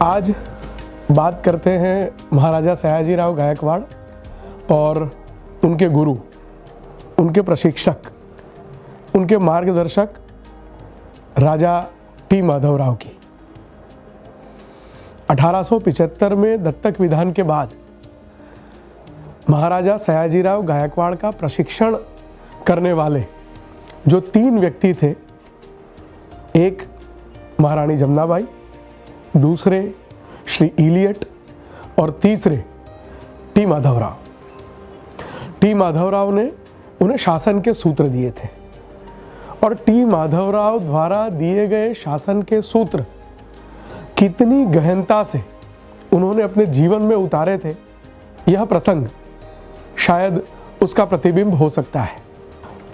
आज बात करते हैं महाराजा सयाजीराव गायकवाड़ और उनके गुरु, उनके प्रशिक्षक, उनके मार्गदर्शक राजा टी माधवराव की। 1875 में दत्तक विधान के बाद महाराजा सयाजीराव गायकवाड़ का प्रशिक्षण करने वाले जो 3 व्यक्ति थे, एक महारानी जमुनाबाई, दूसरे श्री इलियट और तीसरे टी माधवराव। टी माधवराव ने उन्हें शासन के सूत्र दिए थे और टी माधवराव द्वारा दिए गए शासन के सूत्र कितनी गहनता से उन्होंने अपने जीवन में उतारे थे, यह प्रसंग शायद उसका प्रतिबिंब हो सकता है।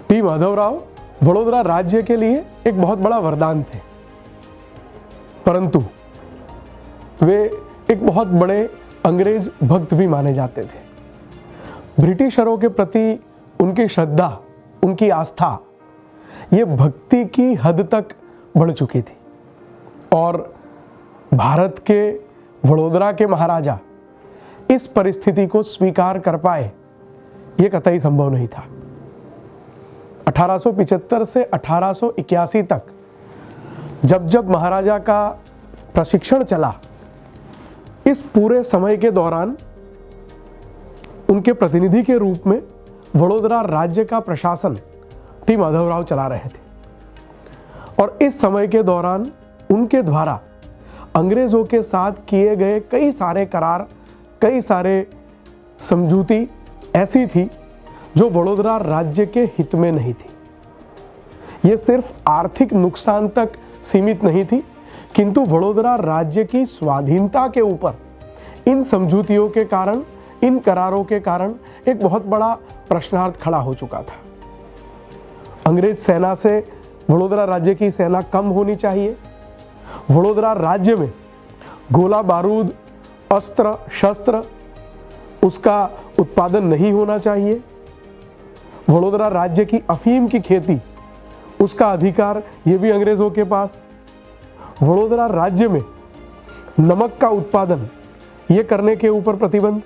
टी माधवराव वडोदरा राज्य के लिए एक बहुत बड़ा वरदान थे, परंतु वे एक बहुत बड़े अंग्रेज भक्त भी माने जाते थे। ब्रिटिशरों के प्रति उनकी श्रद्धा, उनकी आस्था, ये भक्ति की हद तक बढ़ चुकी थी और भारत के वडोदरा के महाराजा इस परिस्थिति को स्वीकार कर पाए, ये कतई संभव नहीं था। 1875 से 1881 तक जब महाराजा का प्रशिक्षण चला, इस पूरे समय के दौरान उनके प्रतिनिधि के रूप में वडोदरा राज्य का प्रशासन टी माधवराव चला रहे थे और इस समय के दौरान उनके द्वारा अंग्रेजों के साथ किए गए कई सारे करार, कई सारे समझौती ऐसी थी जो वडोदरा राज्य के हित में नहीं थी। ये सिर्फ आर्थिक नुकसान तक सीमित नहीं थी, किंतु वडोदरा राज्य की स्वाधीनता के ऊपर इन समझौतियों के कारण, इन करारों के कारण एक बहुत बड़ा प्रश्नार्थ खड़ा हो चुका था। अंग्रेज सेना से वडोदरा राज्य की सेना कम होनी चाहिए, वडोदरा राज्य में गोला बारूद, अस्त्र शस्त्र उसका उत्पादन नहीं होना चाहिए, वडोदरा राज्य की अफीम की खेती, उसका अधिकार ये भी अंग्रेजों के पास, वडोदरा राज्य में नमक का उत्पादन ये करने के ऊपर प्रतिबंध।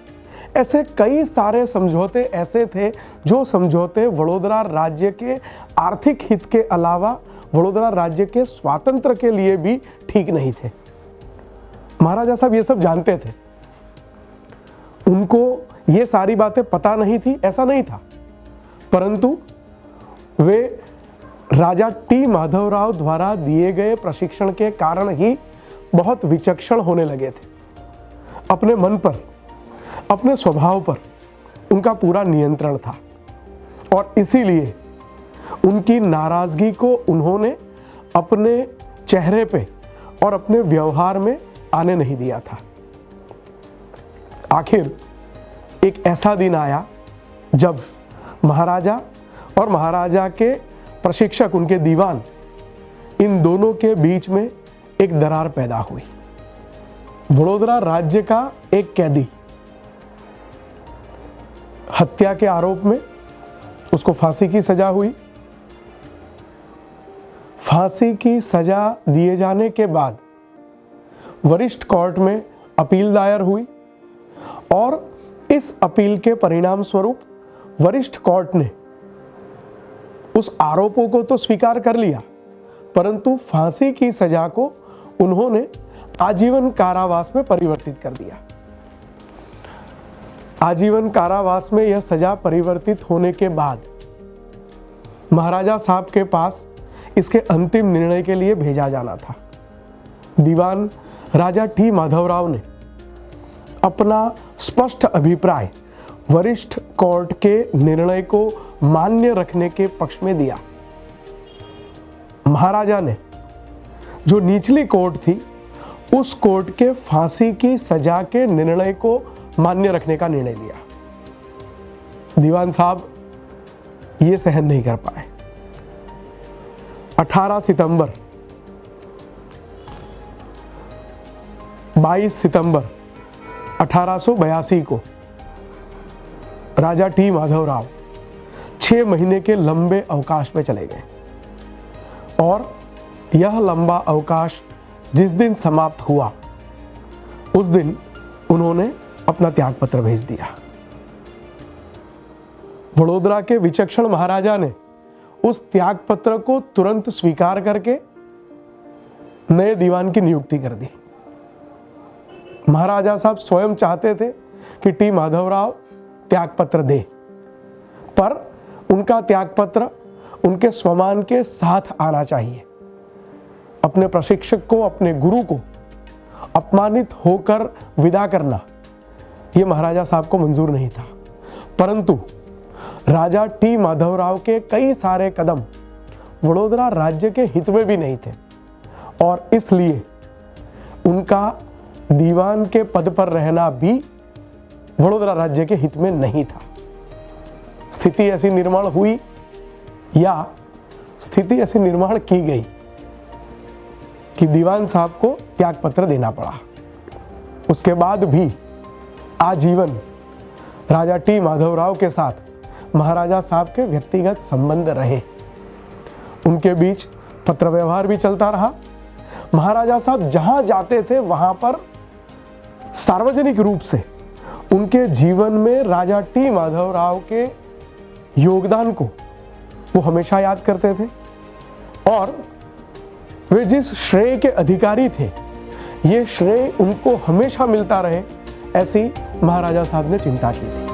ऐसे कई सारे समझौते ऐसे थे जो समझौते वडोदरा राज्य के आर्थिक हित के अलावा वडोदरा राज्य के स्वातंत्र्य के लिए भी ठीक नहीं थे। महाराजा साहब ये सब जानते थे, उनको ये सारी बातें पता नहीं थी ऐसा नहीं था, परंतु वे राजा टी माधवराव द्वारा दिए गए प्रशिक्षण के कारण ही बहुत विचक्षण होने लगे थे। अपने मन पर, अपने स्वभाव पर उनका पूरा नियंत्रण था और इसीलिए उनकी नाराजगी को उन्होंने अपने चेहरे पे और अपने व्यवहार में आने नहीं दिया था। आखिर एक ऐसा दिन आया जब महाराजा और महाराजा के प्रशिक्षक, उनके दीवान, इन दोनों के बीच में एक दरार पैदा हुई। वडोदरा राज्य का एक कैदी हत्या के आरोप में उसको फांसी की सजा हुई। फांसी की सजा दिए जाने के बाद वरिष्ठ कोर्ट में अपील दायर हुई और इस अपील के परिणाम स्वरूप वरिष्ठ कोर्ट ने उस आरोपों को तो स्वीकार कर लिया, परंतु फांसी की सजा को उन्होंने आजीवन कारावास में परिवर्तित कर दिया। आजीवन कारावास में यह सजा परिवर्तित होने के बाद महाराजा साहब के पास इसके अंतिम निर्णय के लिए भेजा जाना था। दीवान राजा टी माधवराव ने अपना स्पष्ट अभिप्राय वरिष्ठ कोर्ट के निर्णय को मान्य रखने के पक्ष में दिया। महाराजा ने जो निचली कोर्ट थी, उस कोर्ट के फांसी की सजा के निर्णय को मान्य रखने का निर्णय लिया। दीवान साहब ये सहन नहीं कर पाए। 18 सितंबर 22 सितंबर 1882 को राजा टी माधवराव 6 महीने के लंबे अवकाश में चले गए और यह लंबा अवकाश जिस दिन समाप्त हुआ उस दिन उन्होंने अपना त्याग पत्र भेज दिया। वडोदरा के विचक्षण महाराजा ने उस त्याग पत्र को तुरंत स्वीकार करके नए दीवान की नियुक्ति कर दी। महाराजा साहब स्वयं चाहते थे कि टी माधवराव त्याग पत्र दे, पर उनका त्याग पत्र उनके स्वमान के साथ आना चाहिए। अपने प्रशिक्षक को, अपने गुरु को अपमानित होकर विदा करना यह महाराजा साहब को मंजूर नहीं था। परंतु राजा टी माधवराव के कई सारे कदम वडोदरा राज्य के हित में भी नहीं थे और इसलिए उनका दीवान के पद पर रहना भी वडोदरा राज्य के हित में नहीं था। स्थिति ऐसी निर्माण हुई या स्थिति ऐसी निर्माण की गई कि दीवान साहब को त्याग पत्र देना पड़ा। उसके बाद भी आजीवन राजा टी माधवराव के साथ महाराजा साहब के व्यक्तिगत संबंध रहे। उनके बीच पत्र व्यवहार भी चलता रहा। महाराजा साहब जहां जाते थे वहां पर सार्वजनिक रूप से उनके जीवन में राजा टी माधवराव के योगदान को वो हमेशा याद करते थे और वे जिस श्रेय के अधिकारी थे, ये श्रेय उनको हमेशा मिलता रहे, ऐसी महाराजा साहब ने चिंता की थी।